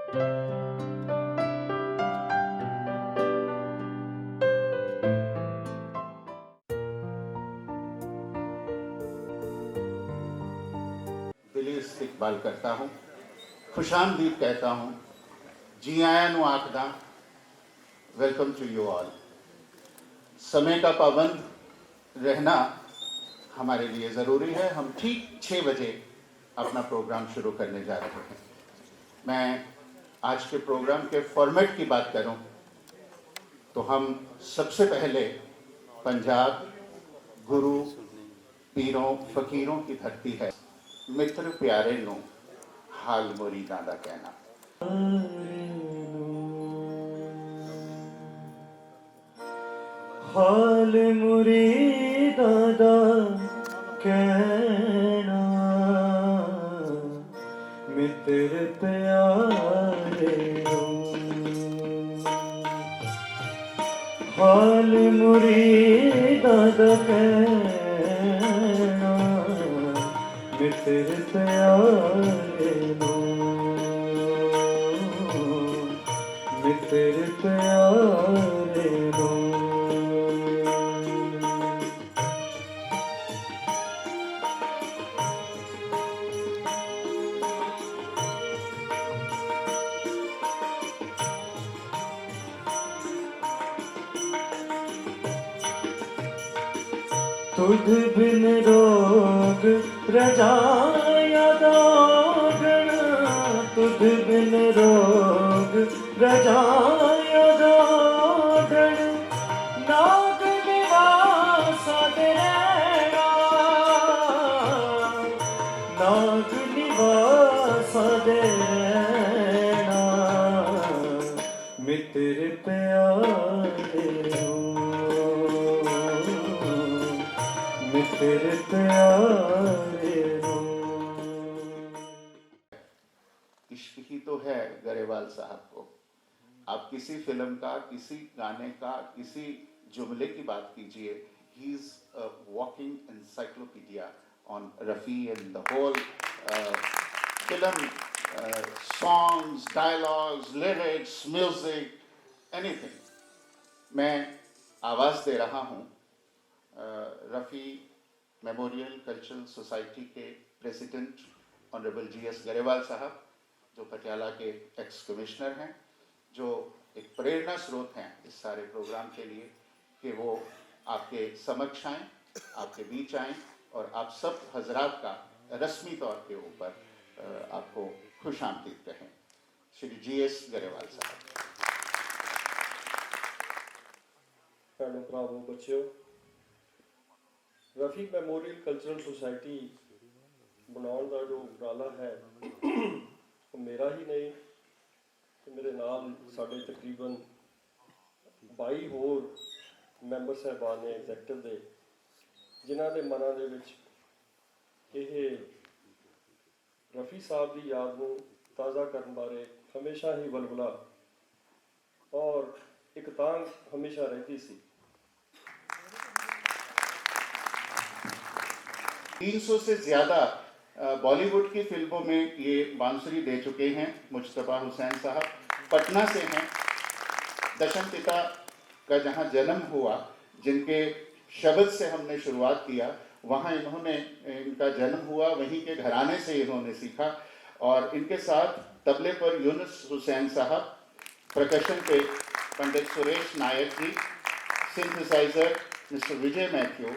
दिली इस्तकबाल करता हूँ, खुशामदीद कहता हूँ, जी आया नु आखदा, वेलकम टू यू ऑल। समय का पाबंद रहना हमारे लिए ज़रूरी है। हम ठीक 6 बजे अपना प्रोग्राम शुरू करने जा रहे हैं। मैं आज के प्रोग्राम के फॉर्मेट की बात करूं तो हम सबसे पहले पंजाब गुरु पीरों फकीरों की धरती है, मित्र प्यारे नो हाल मुरीदां दा कहना। हाल मुरीदां दा कहना, मित्र प्यारे नो। हाल मुरीदां दा कहना, मित्र प्यारे नो, मित्र प्यारे नो। तुध बिन रोग रजाया दागण, तुध बिन रोग रजाया दागण, नाग निवासा दे रहना, नाग निवासा दे रहना, मित्र प्यारे हो, मित्र प्यारे हो। इश्क ही तो है गरेवाल साहब को। आप किसी फिल्म का, किसी गाने का, किसी जुमले की बात कीजिए, he is a walking encyclopedia on Rafi and the whole film, songs, dialogues, lyrics, music, anything. मैं आवाज़ दे रहा हूँ रफ़ी मेमोरियल कल्चरल सोसाइटी के प्रेसिडेंट ऑनरेबल GS गरेवाल साहब, जो पटियाला के एक्स कमिश्नर हैं, जो एक प्रेरणा स्रोत हैं इस सारे प्रोग्राम के लिए, कि वो आपके समक्ष आएँ, आपके बीच आएँ और आप सब हजरात का रस्मी तौर के ऊपर आपको खुशामदीद कहें। श्री GS गरेवाल साहब। भैनों भरावों बच्चों, रफ़ी मैमोरियल कल्चरल सोसाइटी बनाने का जो उपराला है वो मेरा ही नहीं, तो मेरे नाल साढ़े तकरीबन 22 होर मैंबर साहबान ने एग्जैक्टिव दे, जिन्हां दे मनां दे विच ये रफ़ी साहब की याद नूं ताज़ा करन बारे हमेशा ही वलवला और एक तांग हमेशा रहती सी। 300 से ज़्यादा बॉलीवुड की फिल्मों में ये बांसुरी दे चुके हैं। मुज्तबा हुसैन साहब पटना से हैं। दशम पिता का जहाँ जन्म हुआ, जिनके शब्द से हमने शुरुआत किया, वहाँ इनका जन्म हुआ, वहीं के घराने से इन्होंने सीखा। और इनके साथ तबले पर यूनुस हुसैन साहब, परकशन पे पंडित सुरेश नायक जी, सिंथेसाइजर मिस्टर विजय मैथ्यू।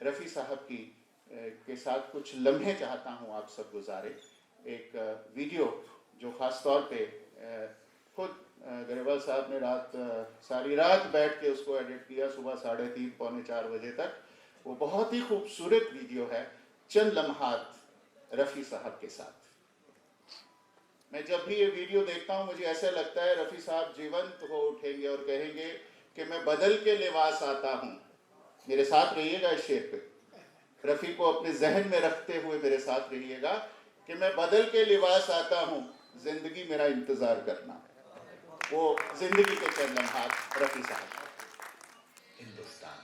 रफ़ी साहब की के साथ कुछ लम्हे चाहता हूँ आप सब गुजारे। एक वीडियो जो ख़ास तौर पे खुद गरेवाल साहब ने सारी रात बैठ के उसको एडिट किया, सुबह 3:30 पौने 4 बजे तक। वो बहुत ही खूबसूरत वीडियो है, चंद लम्हात रफ़ी साहब के साथ। मैं जब भी ये वीडियो देखता हूँ मुझे ऐसा लगता है रफ़ी साहब जीवंत हो उठेंगे और कहेंगे कि मैं बदल के लिबास आता हूँ। मेरे साथ रहिएगा इस शेर पे, रफ़ी को अपने जहन में रखते हुए मेरे साथ रहिएगा कि मैं बदल के लिबास आता हूँ, जिंदगी मेरा इंतज़ार करना। वो जिंदगी के चंद लम्हात रफ़ी साहब। हिंदुस्तान,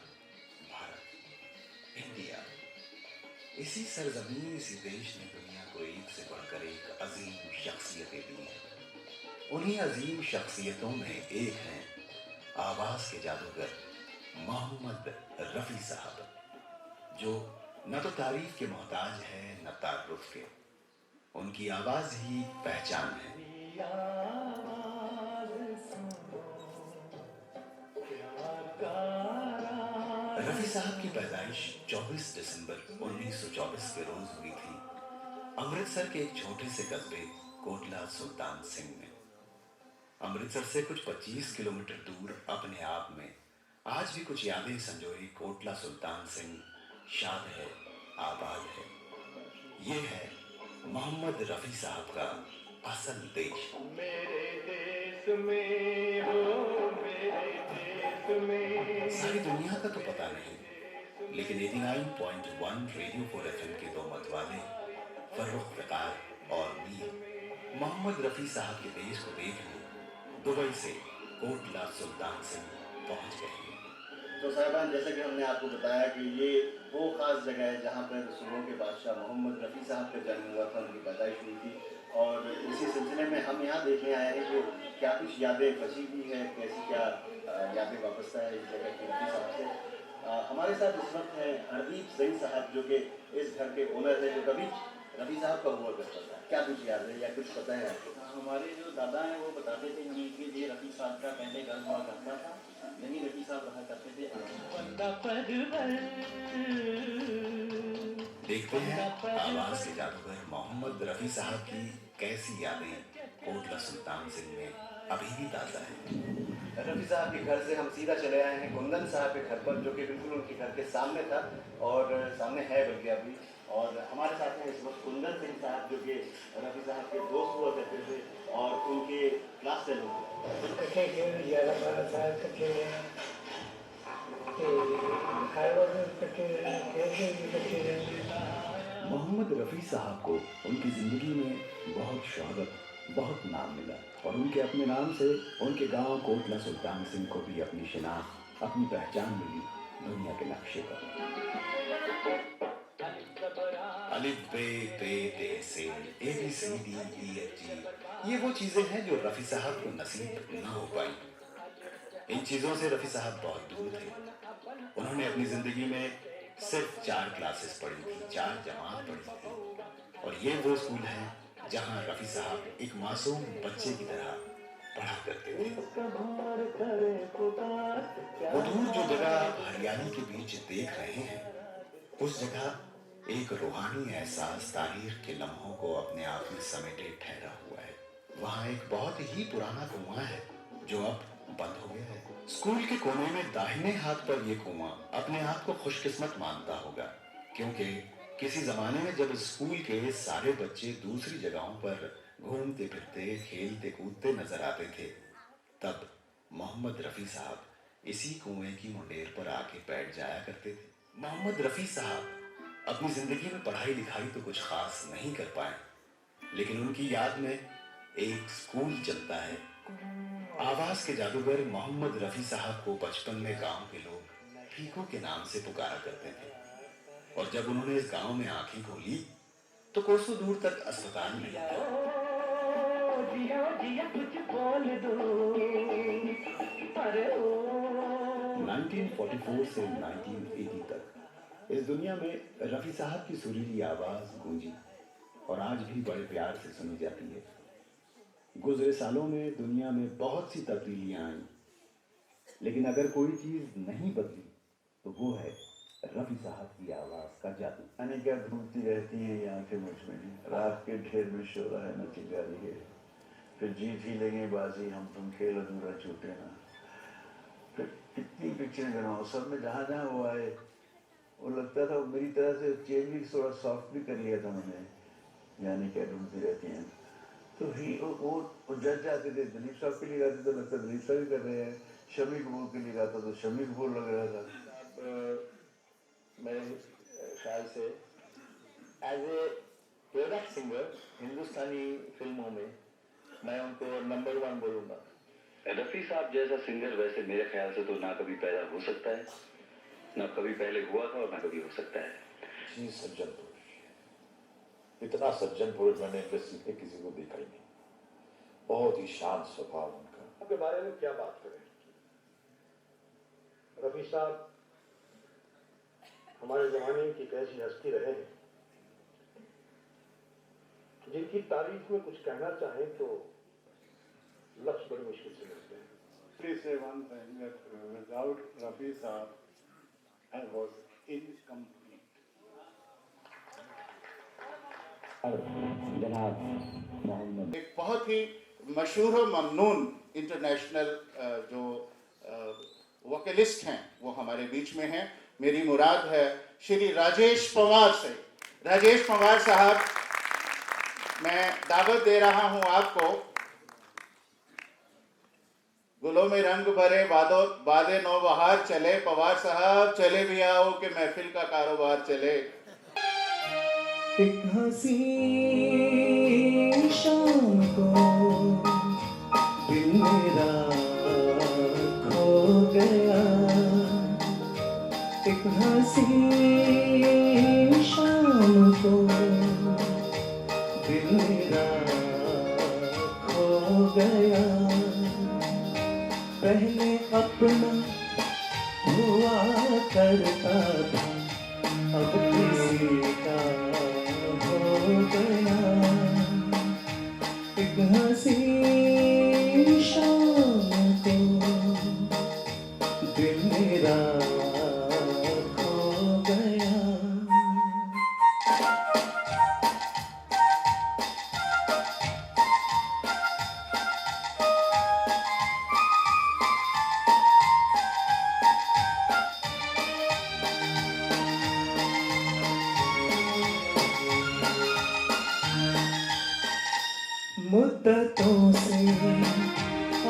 भारत, इंडिया, इसी सरजमीन, इसी देश ने दुनिया को एक से बढ़कर एक अजीम शख्सियतें दी हैं। उन्हीं अजीम शख्सियतों में एक हैं आवाज के जादूगर मोहम्मद रफी साहब, जो न तो तारीफ के मोहताज है न तारुफ के। उनकी आवाज ही पहचान है। रफी साहब की पैदाइश 24 दिसंबर 1924 के रोज हुई थी, अमृतसर के एक छोटे से कस्बे कोटला सुल्तान सिंह में। अमृतसर से कुछ 25 किलोमीटर दूर अपने आप में आज भी कुछ यादें संजोई कोटला सुल्तान सिंह शाद है, आबाद है। ये है मोहम्मद रफी साहब का असल देश। मेरे देश में हो, मेरे देश में। सारी दुनिया का तो पता नहीं, लेकिन 89.1 रेडियो 4 FM के दो मतवाले फर्रुख फिकार और मीर मोहम्मद रफी साहब के देश को देखने दुबई से कोटला सुल्तान सिंह पहुंच गए। तो साहिबान, जैसा कि हमने आपको बताया कि ये वो ख़ास जगह है जहाँ पर सूबों के बादशाह मोहम्मद रफ़ी साहब का जन्म हुआ था, उनकी पैदाइश हुई थी। और इसी सिलसिले में हम यहाँ देखने आए हैं कि क्या कुछ यादें बची हुई है, कैसी क्या यादें वाबस्ता है इस जगह की रफ़ी साहब से। हमारे साथ इस वक्त हैं हरदीप सिंह साहब, जो कि इस घर के ओनर है, जो कभी रफ़ी साहब का हुआ करता था। क्या कुछ याद है या कुछ पता है आपको? हमारे जो दादा हैं वो बताते थे हमें कि ये रफ़ी साहब का पहले घर हुआ करता था, यही रफ़ी साहब रहा करते थे। देखते हैं आवाज के जादूगर मोहम्मद रफी साहब की कैसी यादें कोटला सुल्तान सिंह में अभी भी ताज़ा है। रफ़ी साहब के घर से हम सीधा चले आए हैं कुंदन साहब के घर पर, जो कि बिल्कुल उनके घर के सामने था और सामने है बल्कि अभी। और हमारे साथ हैं इस वक्त कुंदन सिंह साहब, जो कि रफ़ी साहब के दोस्त हुआ करते थे और उनके क्लास फेलो मोहम्मद रफी साहब को उनकी जिंदगी में बहुत शोहरत, बहुत नाम मिला और उनके अपने नाम से उनके गांव कोटला सुल्तान सिंह को भी अपनी शिनाख्त, अपनी पहचान मिली दुनिया के नक्शे पर। अलिफ बे पे ते से ABCDEFG, ये वो चीजें हैं जो रफी साहब को नसीब न हो पाई। इन चीजों से रफी साहब बहुत दूर थे। उन्होंने अपनी जिंदगी में सिर्फ 4 क्लासेस पढ़ी थी, 4 जमात पढ़ी थी। और ये वो स्कूल है जहां रफी साहब एक मासूम बच्चे की तरह पढ़ा करते थे। वो दूर जो जगह आप हरियाली के बीच देख रहे हैं, उस जगह एक रूहानी एहसास तारीख के लम्हों को अपने आप में समेटे ठहरा हुआ है। वहाँ एक बहुत ही पुराना कुआं है जो अब बंद हो गया है। स्कूल के कोने में दाहिने हाथ पर यह कुआं अपने आप को खुशकिस्मत मानता होगा, क्योंकि किसी जमाने में जब स्कूल के सारे बच्चे दूसरी जगहों पर घूमते फिरते, खेलते कूदते नजर आते थे, तब मोहम्मद रफी साहब इसी कुएं की मुंडेर पर आके बैठ जाया करते थे। मोहम्मद रफी साहब अपनी जिंदगी में पढ़ाई लिखाई तो कुछ खास नहीं कर पाए, लेकिन उनकी याद में एक स्कूल चलता है। आवाज के जादूगर मोहम्मद रफी साहब को बचपन में गांव के लोग फीकू के नाम से पुकारा करते थे, और जब उन्होंने इस गांव में आंखें खोली तो कोसों दूर तक अस्पताल नहीं था। 1944 से 1980 तक इस दुनिया में रफी साहब की सुरीली आवाज गूंजी और आज भी बड़े प्यार से सुनी जाती है। गुजरे सालों में दुनिया में बहुत सी तब्दीलियां आई, लेकिन अगर कोई चीज नहीं बदली तो वो है रफ़ी साहब की आवाज़ का जादू। अनिका ढूंढती रहती है ये आंखें मुझ में, रात के ढेर में शोरा है न चिंगारी है, फिर जीत ही लेंगे बाजी हम तुम, खेल अधूरा छूटे ना। फिर कितनी पिक्चरें बनाओ, सब में जहाँ जहाँ वो आए वो लगता था मेरी तरह से चेंज भी थोड़ा सॉफ्ट भी कर लिया था मैंने, यानी क्या ढूंढती रहती हैं। तो ही वो जज जाते थे, दिलीप साहब के लिए गाते तो लगता दिलीप साहब ही कर रहे हैं, शम्मी कपूर के लिए गाता तो शम्मी कपूर लग रहा था। मेरे ख्याल से एज ए प्लेबैक सिंगर हिंदुस्तानी फिल्मों में मैं उनको नंबर 1 बोलूँगा। रफ़ी साहब जैसा सिंगर वैसे मेरे ख्याल से तो ना कभी पैदा हो सकता है, ना कभी पहले हुआ था और ना कभी हो सकता है। जी सज्जन पुरुष, इतना सज्जन पुरुष मैंने इंडस्ट्री में किसी को देखा ही नहीं। बहुत ही शांत स्वभाव उनका। आपके बारे में क्या बात करें। रफ़ी साहब हमारे जमाने की एक ऐसी हस्ती रहे हैं जिनकी तारीफ में कुछ कहना चाहें तो लफ्ज बड़ी मुश्किल से मिलते हैं। Please say one thing that without Rafi Saab, I was incomplete. जनाब मोहम्मद एक बहुत ही मशहूर और ममनून इंटरनेशनल जो वोकलिस्ट हैं वो हमारे बीच में हैं। मेरी मुराद है श्री राजेश पवार से। राजेश पवार साहब, मैं दावत दे रहा हूं आपको। गुलों में रंग भरे बादे नौ बहार चले, पवार साहब चले भी आओ कि महफिल का कारोबार चले। एक हंसी शाम को दिल मेरा खो गया, एक हंसी शाम को दिल मेरा खो गया। पहले अपना हुआ करता था, अब किसी का हो गया। एक हंसी शाम को दिल मेरा खो गया। मुद्दतों से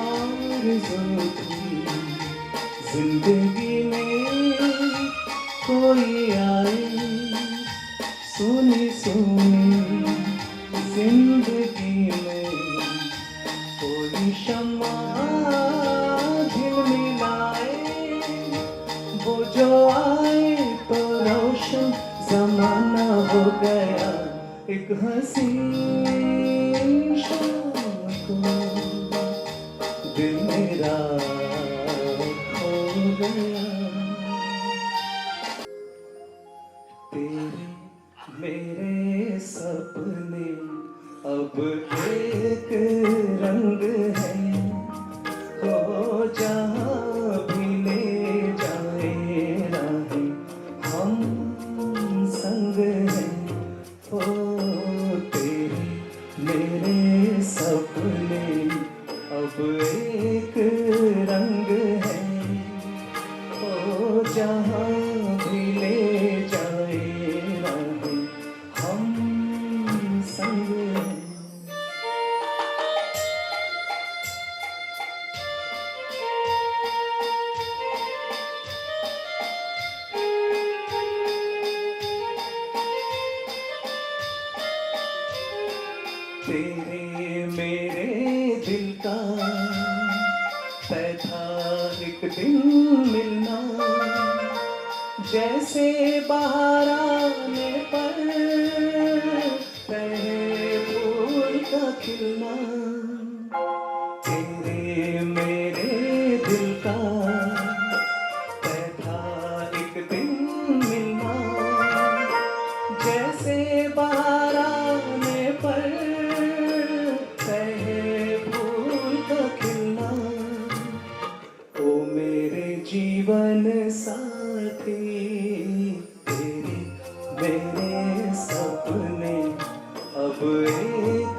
आरज़ू थी जिंदगी में कोई आए, सुनी सुनी जिंदगी में कोई शम्मा झिलमिलाए। वो जो आए तो रोशन जमाना हो गया। एक हंसी दिल मेरा खो गया। तेरे मेरे सपने अब एक रंग है, हो जहाँ भी ले जाए राहें हम संग हैं। ओ तेरे मेरे सपने अब एक रंग है, ओ जहाँ भी ले जाए राहें हम संग हैं। तेरे मेरे दिल का तय था एक दिन मिलना, जैसे बाहर आने पर पहले फूल का खिलना। तेरे मेरे दिल का तय था एक दिन मिलना, जैसे बाहर आने पर पहले फूल का खिलना। ओ मेरे जीवन साथी मेरे सपने अब एक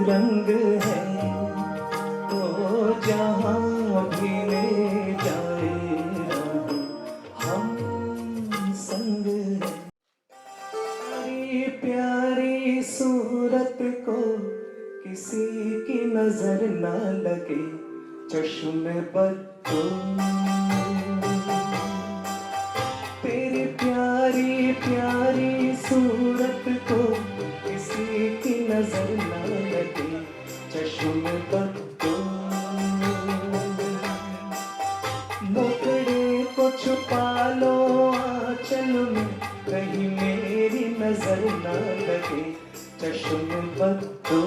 रंग है, तो जहाँ भी ले जाए हम संग हैं। प्यारी प्यारी सूरत को किसी की नजर न लगे, चश्मे बद्दो तेरी प्यारी प्यारी सूरत को किसी की नजर न लगे, चश्मे बद्दो मुखड़े को छुपा लो आंचल में, कहीं मेरी नजर न लगे, चश्मे बद्दो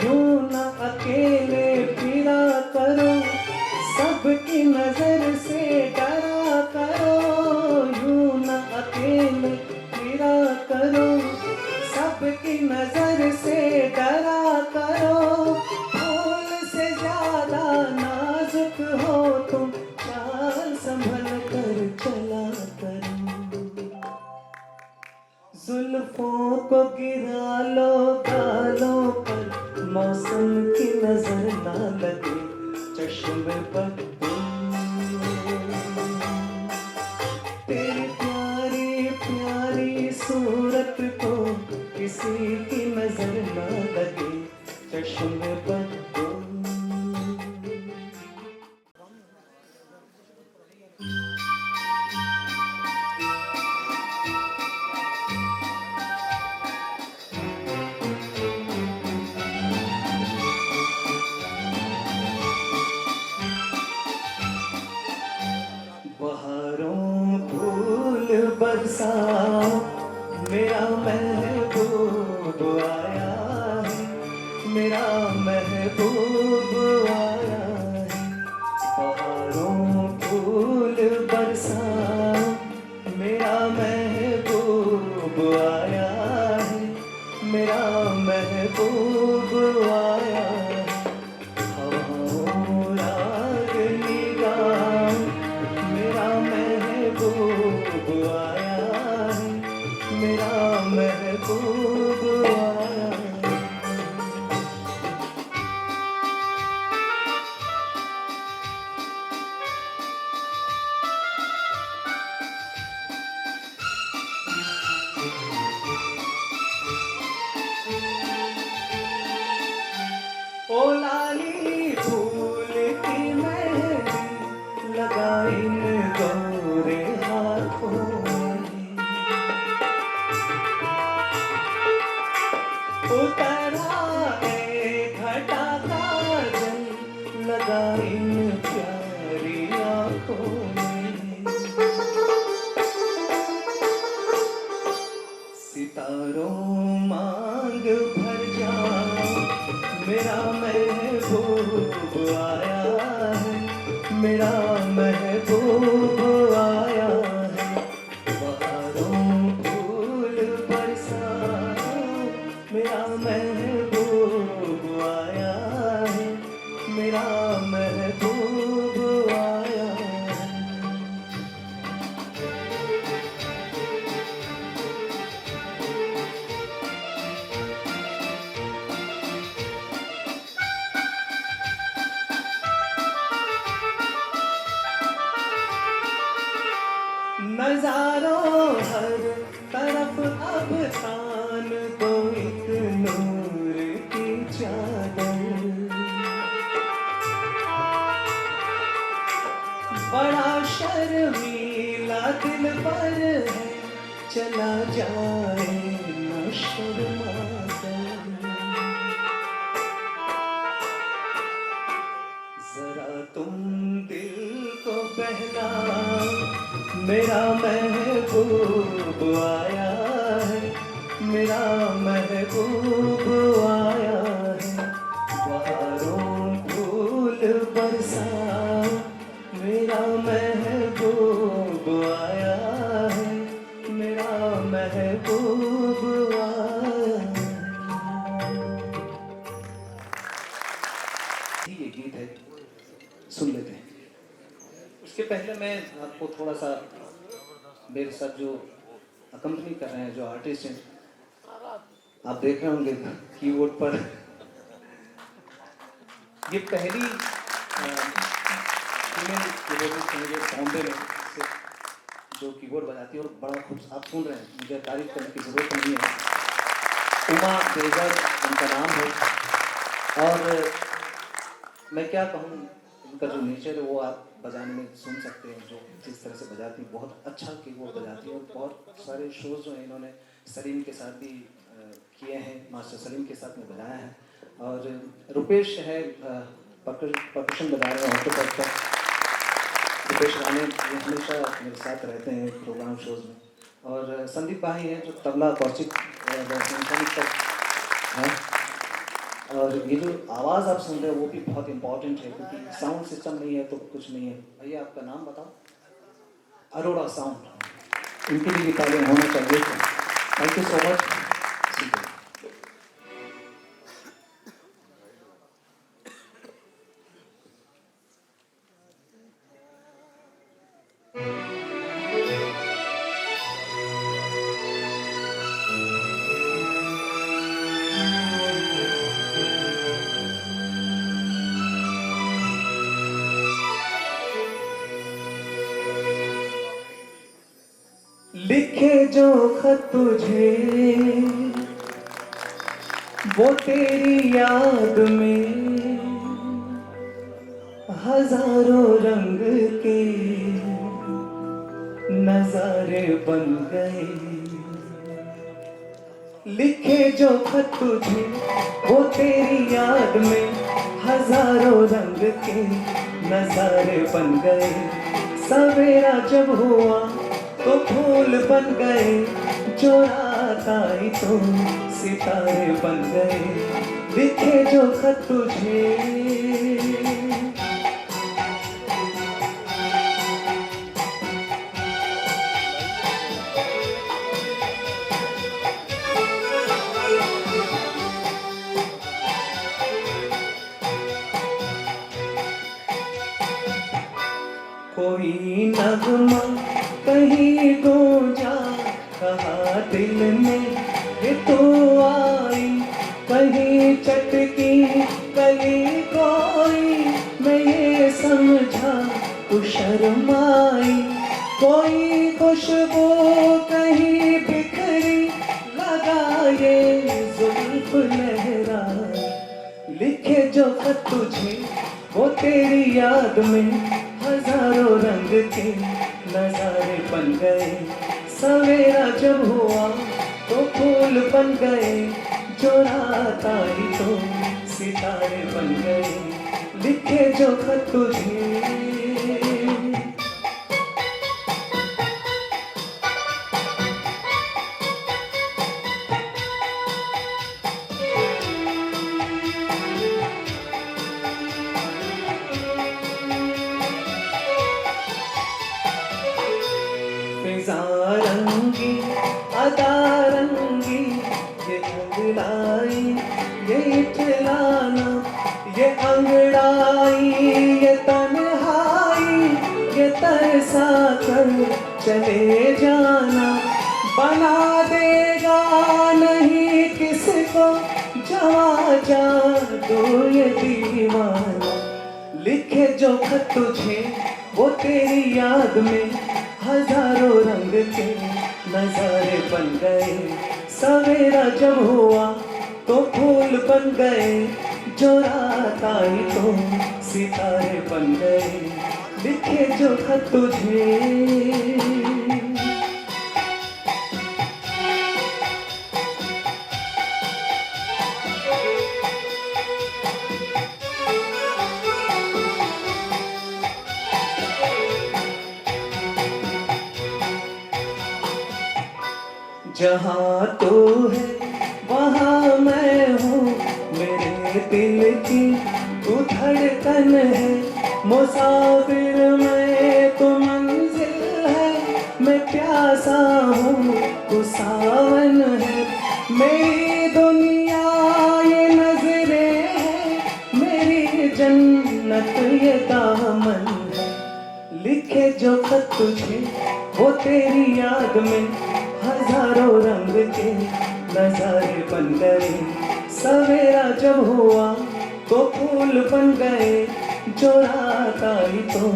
यूं न अकेले फिरा करो, सबकी नजर से डरा करो। यूं न अकेले फिरा करो, सबकी नजर से डरा करो। फूल से ज्यादा नाजुक हो तुम, चाल संभल कर चला करो। जुल्फों को गिरा लो गालों पर, मौसम की नजर ना लगे, चश्मे बद्दो तेरी प्यारी प्यारी सूरत को किसी की नजर ना लगे, चश्मे बद्दो। बहारों फूल बरसाओ, मेरा महबूब आया है, मेरा महबूब आया है। बहारों फूल बरसाओ, मेरा महबूब आया है, मेरा महबूब आया है। हवाओं रागनी गाओ, मेरा महबूब आया है, मेरा महबूब आया है। ओ लाली फूल की मेहंदी लगाई गोरे हाथों में, उतरा एक घटा काजल लगाई प्यारी आंखों में। सितारों मांग भर जाओ, मेरा महबूब आया है, मेरा महबूब आया है। बहारों फूल बरसाओ, मेरा महबूब आया है, मेरा महबूब आया है। नजारों हर तरफ अब तान दो एक नूर की चादर, बड़ा शर्मीला दिल पर है, चला जाए न शर्मा कर। जरा तुम दिल को बहलाओ, मेरा महबूब आया है, मेरा महबूब आया है। उसके पहले मैं आपको थोड़ा सा मेरे साथ जो अकम्पनी कर रहे हैं जो आर्टिस्ट हैं, आप देख रहे होंगे कीबोर्ड पर ये पहली फीमेल कीबोर्डिस्ट है जो बॉम्बे में जो कीबोर्ड बजाती है और बड़ा खूब आप सुन रहे हैं, मुझे तारीफ करने की ज़रूरत नहीं है। उमा देवर उनका नाम है और मैं क्या कहूँ, उनका जो नेचर है वो आप बजाने में सुन सकते हैं, जो जिस तरह से बजाती है बहुत अच्छा कीबोर्ड बजाती है और बहुत सारे शोज़ जो हैं इन्होंने सलीम के साथ भी किए हैं, मास्टर सलीम के साथ में बजाया है। और रुपेश है परकशन बजा रहे हैं ऑक्टोपस का, रुपेश राणे ये हमेशा मेरे साथ रहते हैं प्रोग्राम शोज़ में, और संदीप भाई हैं जो तबला कौशिक पर है। और ये जो आवाज़ आप सुन रहे हो वो भी बहुत इंपॉर्टेंट है क्योंकि साउंड सिस्टम नहीं है तो कुछ नहीं है। भैया आपका नाम बताओ। अरोड़ा साउंड, इनके लिए भी तालियां होना चाहिए। Thank you so much. लिखे जो खत तुझे वो तेरी याद में हजारों रंग के नजारे बन गए। लिखे जो खत तुझे वो तेरी याद में हजारों रंग के नजारे बन गए। सवेरा जब हुआ तो फूल बन गए, जो रात आई तो सितारे बन गए। लिखे जो खत तुझे कोई नगमा कहीं गूंजा, कहा दिल में ये तो आई, कहीं चटकी कली कोई, मैं ये समझा तू शर्माई। कोई खुशबू कहीं बिखरी, लगा ये जुल्फ लहरा। लिखे जो खत तुझे वो तेरी याद में हजारों रंग के नजारे बन गए। सवेरा जब हुआ तो फूल बन गए, जो रात आई तो सितारे बन गए। लिखे जो खत तुझे रंगी अदारंगी, ये अंगड़ाई ये इठलाना, ये अंगड़ाई ये तन्हाई, ये तरसा कर चले जाना। बना देगा नहीं किसको जवा जादू ये दीवाना। लिखे जो खत तुझे वो तेरी याद में हजारों रंग के नजारे बन गए। सवेरा जब हुआ तो फूल बन गए, जो रात आई तो सितारे बन गए। लिखे जो खत तुझे जहाँ तू है वहाँ मैं हूँ, मेरे दिल की तू धड़कन है। मुसाफिर मैं तो मंजिल है, मैं प्यासा हूँ तू सावन है। मेरी दुनिया ये नजरें है, मेरी जन्नत ये दामन है। लिखे खत तुझे वो तेरी याद में हजारों रंग के नजारे बन गए। सवेरा जब हुआ तो फूल बन गए, जो रात आई तो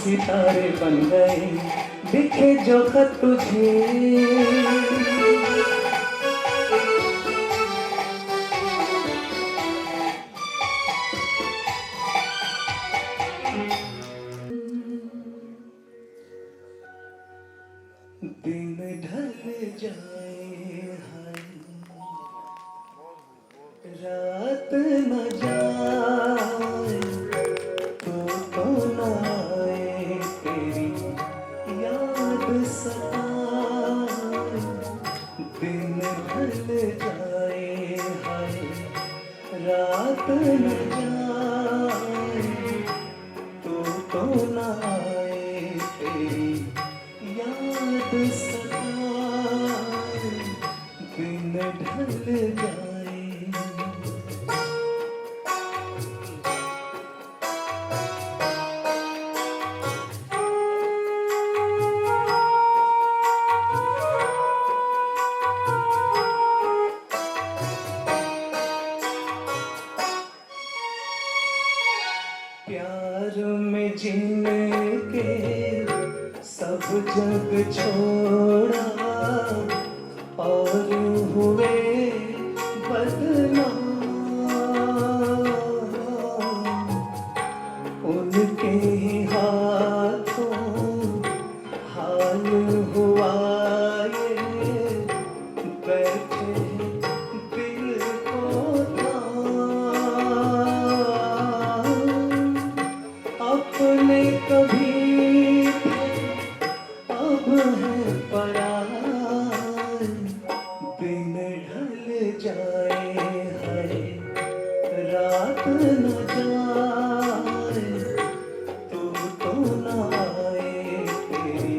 सितारे बन गए। दिखे जो खत तुझे दिन ढल जाए हाय, रात न जाए तो न आए, तेरी याद सताए। दिन ढल जाए हाय, रात न जाए तो न आए, तेरी याद सताए। दिन ढल जाए। प्यार में जीने के सब जग छोड़ा और हुए बदनाम। उनके ही हाथों हाल हुआ ये, बैठे दिल को थाम। अपने कभी थे अब है पराए। दिन ढल जाए हाय, रात न जाए तो न आए, तेरी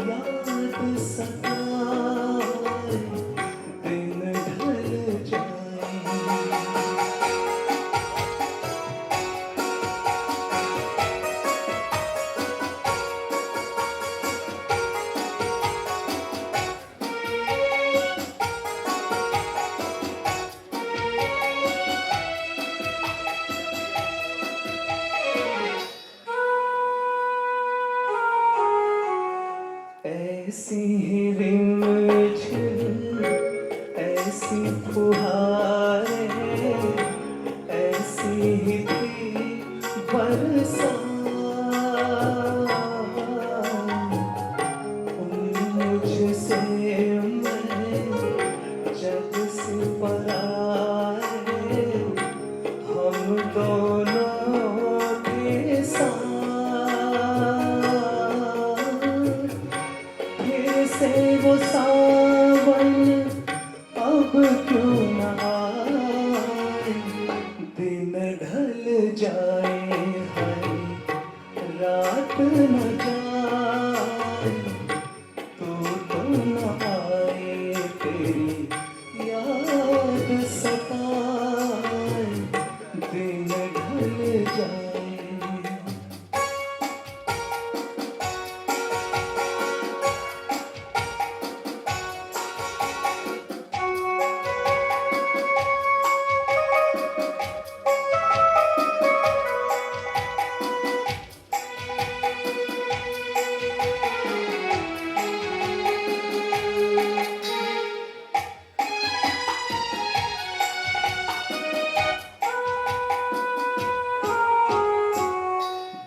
याद सताए। दिन ढल जाए। ऐसी ही रिमझिम ऐसी फुहारें, ऐसी ही थी बरसात। मुझसे मैं जग से पराए, हम दोनों के साथ। फिर से वो सावन अब क्यों न आए। दिन ढल जाए हाय, रात न जाए तो न आए, तेरी याद सताए। दिन ढल जाए।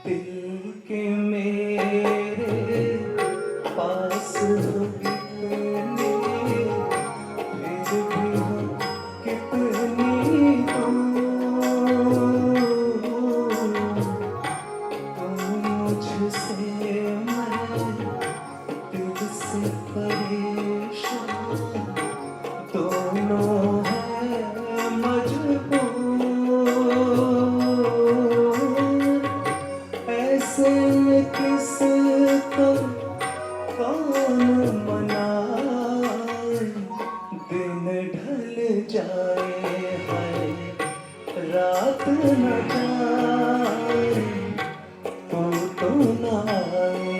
दिल के मेरे पास हो कितने, फिर भी हो कितनी दूर। तुम मुझसे मैं दिल से परेशान, दोनों हैं मजबूर। ऐसे में किसको कौन मनाए। दिन ढल जाए हाय, रात न जाए तो न आए,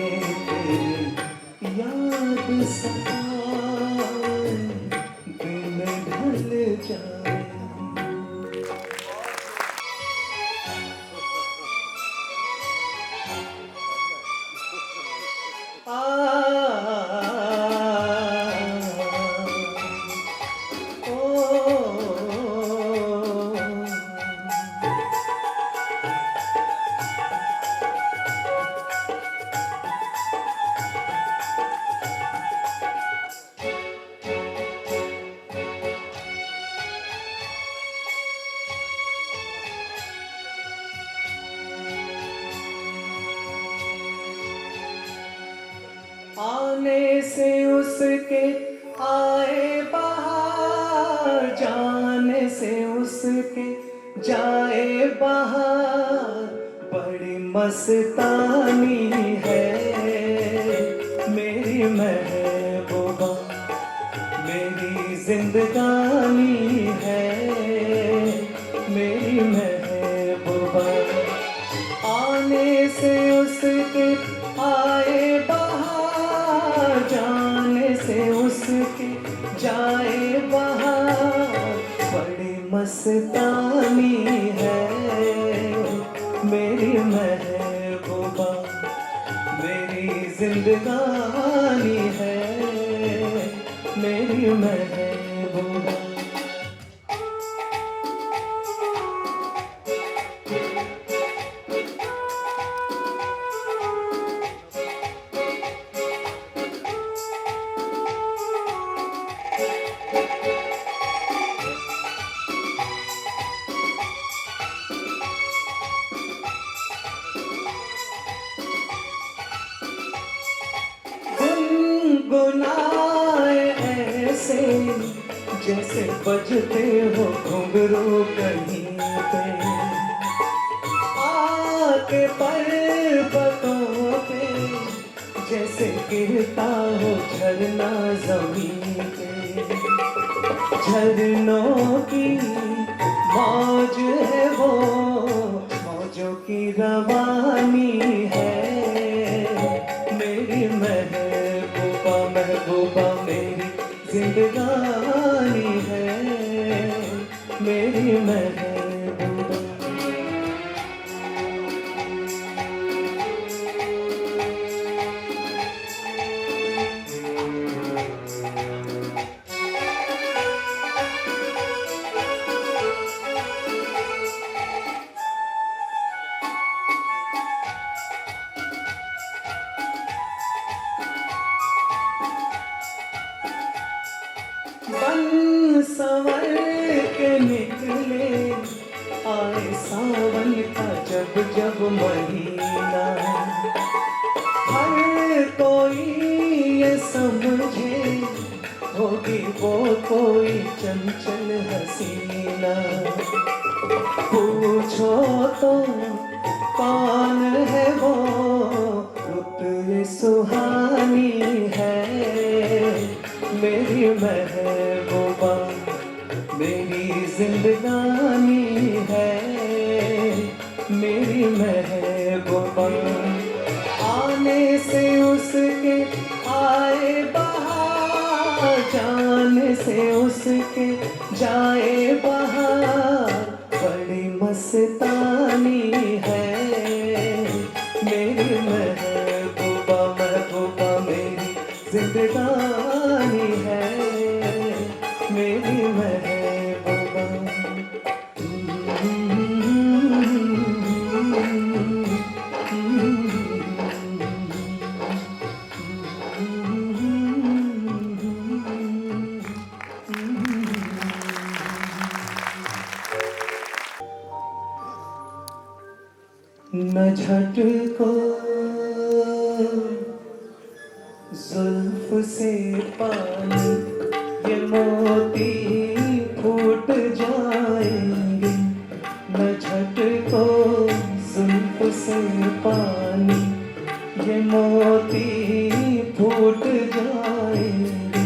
जाए। आने से उसके आए बहार, जाने से उसके जाए बहार, बड़ी मस्तानी है मेरी महबूबा, मेरी जिंदगानी है मेरी महबूबा। आने से उसके आए बहार, जाने से उसके जाए बहार, बड़ी मस्तानी है मेरी महबूबा, मेरी जिंदगानी है मेरी महबूबा। गुनगुनाए ऐसे जैसे बजते हो घुंघरू कहीं पे, आके पर्वतों पे जैसे गिरता हो झरना जमीन पे। झरनों की मौज है वो, मौजों की रवानी है मेरी महबूबा, महबूबा मेरी जिंदगानी है मेरी महबूबा। बन संवर के निकले आए सावन का जब जब महीना, हर कोई ये समझे होगी वो कोई चंचल हसीना। पूछो तो कौन है वो, रुत ये सुहानी है मेरी महबूबा, मेरी जिंदगानी है मेरी महबूबा। आने से उसके आए बहार, जाने से उसके जाए बहार, बड़ी मस्तानी है मेरी महबूबा, महबूबा मेरी जिंदगानी है मेरी महबूबा। न झटको जुल्फ से पानी, ये मोती फूट जाएंगे। न झटको जुल्फ से पानी, ये मोती फूट जाएंगे।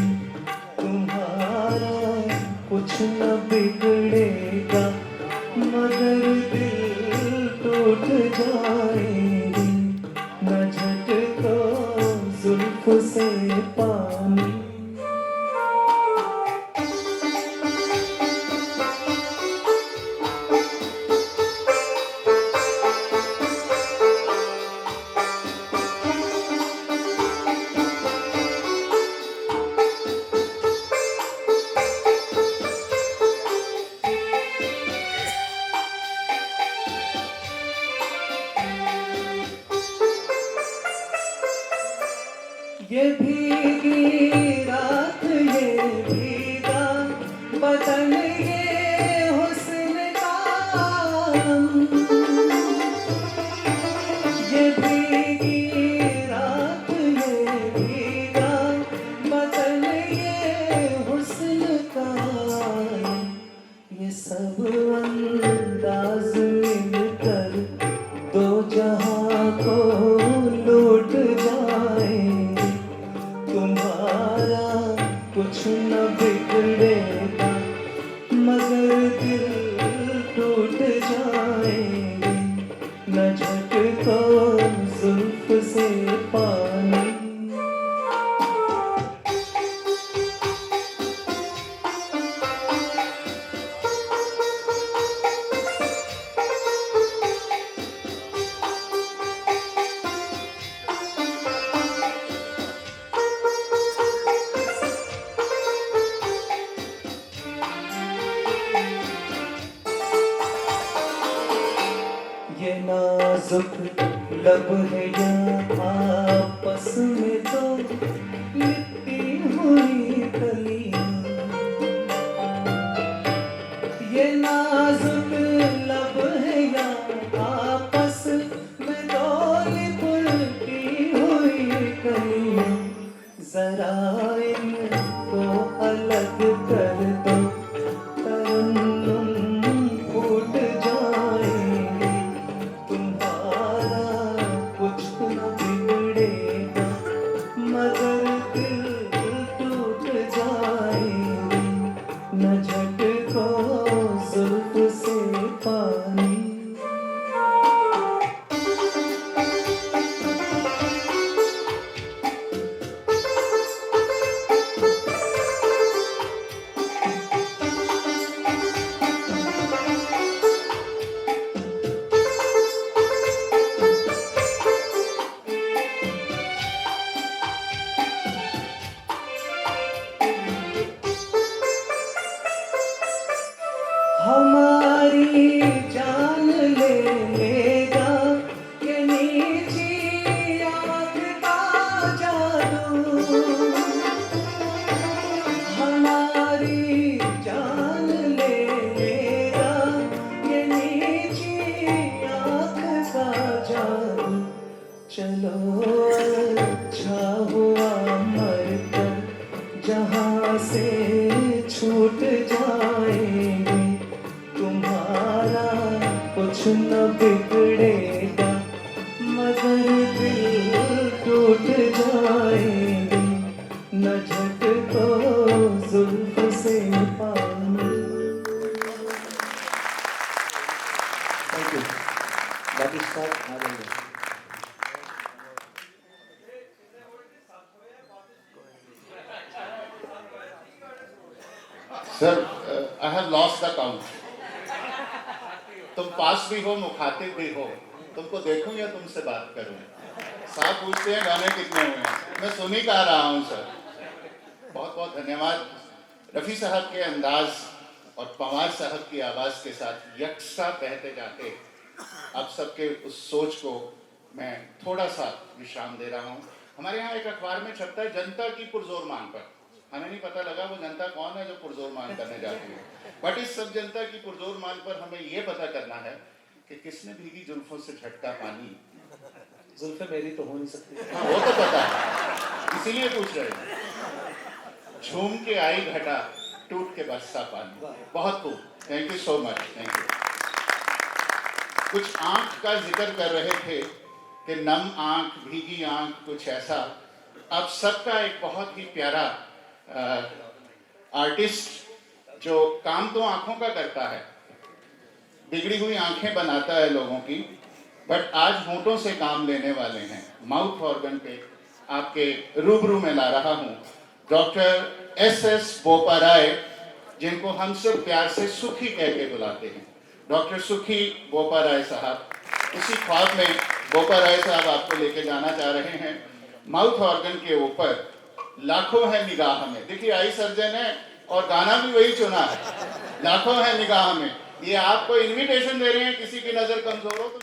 तुम्हारा कुछ न बिगड़ेगा मगर दिल टूट जाएंगे। न झटको जुल्फ से पानी। बदल ये हुस्न का ये भीगी रात ये भीगा बदल ये हुस्न का ये सब अंदाज मिलकर दो जहां को लूट जाएंगे तुम्हारा कुछ न बिगड़ेगा मगर दिल टूट जाएंगे न झटको जुल्फ से पानी ये नाजुक लब है या आपस में तो लिपटी हुई कलियां ये नाजुक लब है या आपस में तो लिपटी हुई कलियां जरा इनको अलग कर दो तरन्नुम फूट जाएंगे तुम्हारा कुछ न बिगड़ेगा मगर दिल टूट जाएंगे न झटको जुल्फ से पानी हमारी जान ले लेगा ये नीची आँख का जादू हमारी जान ले लेगा ये नीची आँख का जादू चलो अच्छा हुआ मरकर जहाँ से छूट जाएंगे तुम्हारा कुछ न बिगड़ेगा मगर दिल टूट जाएंगे न झटको जुल्फ से पानी thank you that is for sir I have lost the count तुम पास भी हो मुखातिब भी हो तुमको देखूं या तुमसे बात करूं साहब पूछते हैं गाने कितने हुए हैं मैं सुन ही कह रहा हूं सर बहुत बहुत धन्यवाद रफ़ी साहब के अंदाज और पवार साहब की आवाज़ के साथ यकसा बहते जाते आप सबके उस सोच को मैं थोड़ा सा विश्राम दे रहा हूं हमारे यहाँ एक अखबार में छपता है जनता की पुरजोर मांग पर हमें नहीं पता लगा वो जनता कौन है जो पुरजोर मांग करने जाती है बट इस सब जनता की पुरजोर मांग पर हमें ये पता करना है कि किसने भीगी जुल्फों से झटका पानी जुल्फे मेरी तो हो नहीं सकती हाँ वो तो पता है इसीलिए पूछ रहे हैं झूम के आई घटा टूट के बरसा पानी बहुत खूब thank you so much thank you कुछ आंख का जिक्र कर रहे थे कि नम आंख भीगी आंख कुछ ऐसा अब सबका एक बहुत ही प्यारा आर्टिस्ट जो काम तो आंखों का करता है बिगड़ी हुई आंखें बनाता है लोगों की बट आज होंठों से काम लेने वाले हैं माउथ ऑर्गन पे आपके रूबरू में ला रहा हूं डॉक्टर एस बोपाराय जिनको हम सब प्यार से सुखी कह के बुलाते हैं डॉक्टर सुखी बोपाराय साहब इसी ख्वाब में बोपाराय साहब आपको लेके जाना चाह रहे हैं माउथ ऑर्गन के ऊपर लाखों है निगाह में देखिए आई सर्जन है और गाना भी वही चुना है लाखों है निगाह में ये आपको इनविटेशन दे रहे हैं किसी की नजर कमजोर हो तो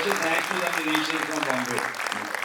Special thanks to the musicians from Bombay.